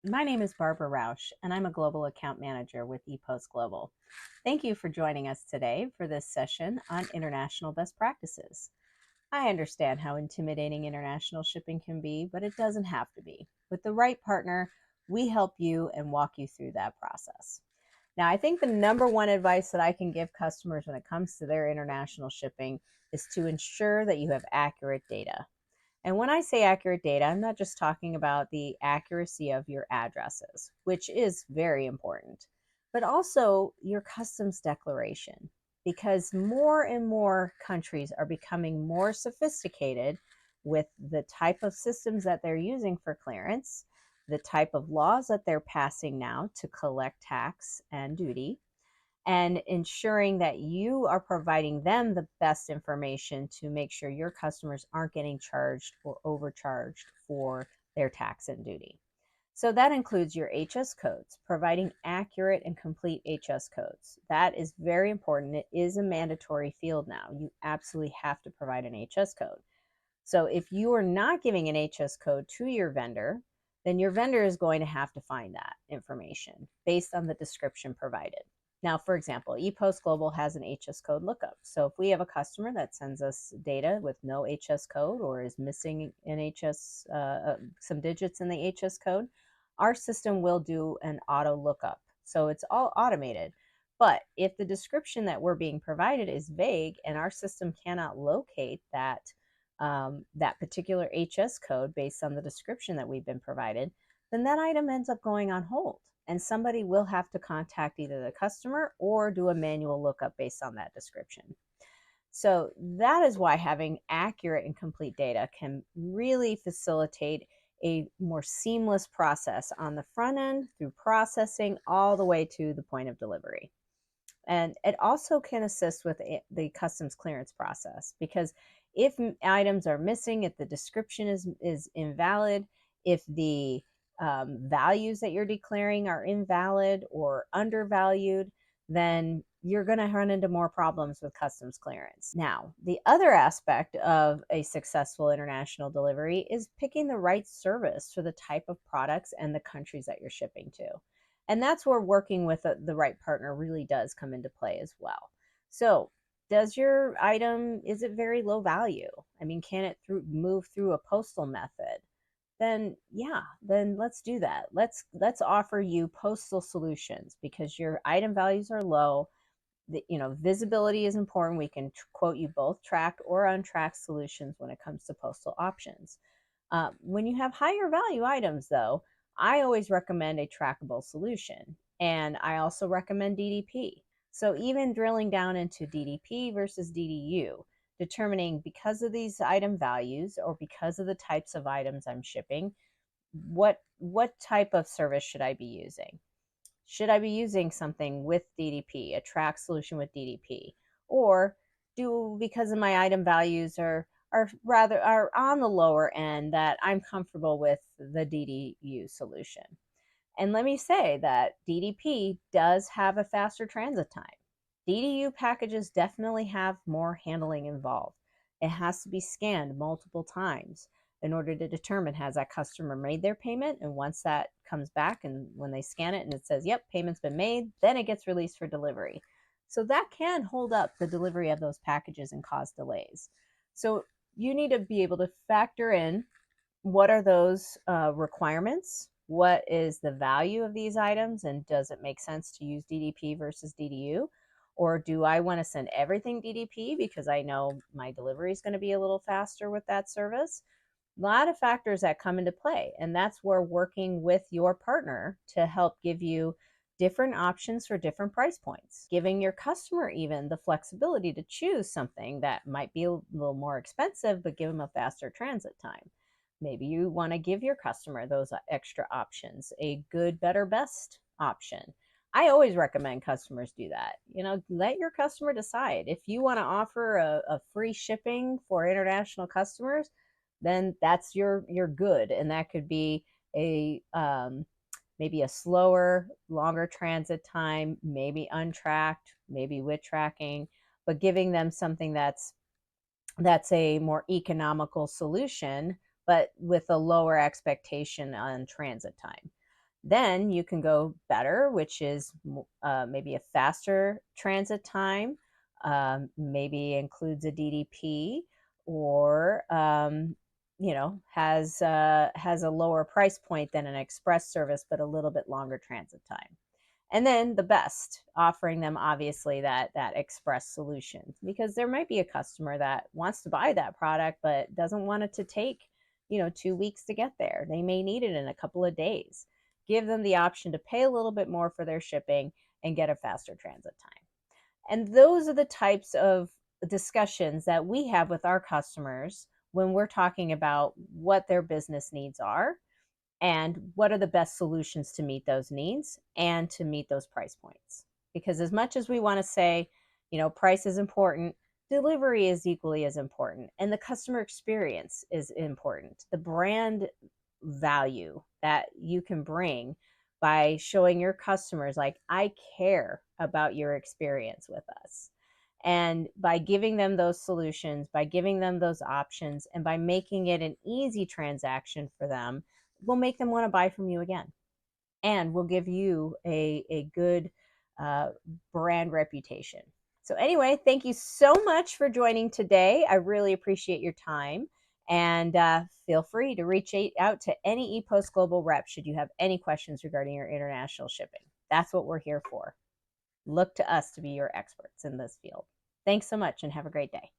My name is Barbara Rausch, and I'm a Global Account Manager with ePost Global. Thank you for joining us today for this session on international best practices. I understand how intimidating international shipping can be, but it doesn't have to be. With the right partner, we help you and walk you through that process. Now, I think the number one advice that I can give customers when it comes to their international shipping is to ensure that you have accurate data. And when I say accurate data, I'm not just talking about the accuracy of your addresses, which is very important, but also your customs declaration, because more and more countries are becoming more sophisticated with the type of systems that they're using for clearance, the type of laws that they're passing now to collect tax and duty, and ensuring that you are providing them the best information to make sure your customers aren't getting charged or overcharged for their tax and duty. So that includes your HS codes, providing accurate and complete HS codes. That is very important. It is a mandatory field now. You absolutely have to provide an HS code. So if you are not giving an HS code to your vendor, then your vendor is going to have to find that information based on the description provided. Now, for example, ePost Global has an HS code lookup. So if we have a customer that sends us data with no HS code or is missing an some digits in the HS code, our system will do an auto lookup. So it's all automated. But if the description that we're being provided is vague and our system cannot locate that particular HS code based on the description that we've been provided, then that item ends up going on hold. And somebody will have to contact either the customer or do a manual lookup based on that description. So that is why having accurate and complete data can really facilitate a more seamless process on the front end through processing all the way to the point of delivery. And it also can assist with the customs clearance process, because if items are missing, if the description is invalid, if the values that you're declaring are invalid or undervalued, then you're going to run into more problems with customs clearance. Now, the other aspect of a successful international delivery is picking the right service for the type of products and the countries that you're shipping to. And that's where working with the right partner really does come into play as well. So, does your item, is it very low value? I mean, can it move through a postal method? Then yeah, then let's do that. Let's offer you postal solutions because your item values are low. Visibility is important. We can quote you both tracked or untracked solutions when it comes to postal options. When you have higher value items, though, I always recommend a trackable solution. And I also recommend DDP. So even drilling down into DDP versus DDU, determining because of these item values or because of the types of items I'm shipping, what type of service should I be using? Should I be using something with DDP, a track solution with DDP? Or because of my item values are on the lower end, that I'm comfortable with the DDU solution? And let me say that DDP does have a faster transit time. DDU packages definitely have more handling involved. It has to be scanned multiple times in order to determine has that customer made their payment. And once that comes back and when they scan it and it says, yep, payment's been made, then it gets released for delivery. So that can hold up the delivery of those packages and cause delays. So you need to be able to factor in what are those requirements? What is the value of these items? And does it make sense to use DDP versus DDU? Or do I want to send everything DDP because I know my delivery is going to be a little faster with that service? A lot of factors that come into play. And that's where working with your partner to help give you different options for different price points, giving your customer even the flexibility to choose something that might be a little more expensive, but give them a faster transit time. Maybe you want to give your customer those extra options, a good, better, best option. I always recommend customers do that. Let your customer decide. If you want to offer a free shipping for international customers, then that's your good, and that could be a maybe a slower, longer transit time, maybe untracked, maybe with tracking, but giving them something that's a more economical solution, but with a lower expectation on transit time. Then you can go better, which is maybe a faster transit time, maybe includes a DDP, or has a lower price point than an express service, but a little bit longer transit time. And then the best, offering them obviously that express solution, because there might be a customer that wants to buy that product but doesn't want it to take 2 weeks to get there. They may need it in a couple of days. Give them the option to pay a little bit more for their shipping and get a faster transit time. And those are the types of discussions that we have with our customers when we're talking about what their business needs are and what are the best solutions to meet those needs and to meet those price points. Because as much as we want to say, price is important, delivery is equally as important, and the customer experience is important. The brand value that you can bring by showing your customers, like, I care about your experience with us. And by giving them those solutions, by giving them those options, and by making it an easy transaction for them, will make them want to buy from you again. And will give you a good uh, brand reputation. So, anyway, thank you so much for joining today. I really appreciate your time. And feel free to reach out to any ePost Global rep should you have any questions regarding your international shipping. That's what we're here for. Look to us to be your experts in this field. Thanks so much and have a great day.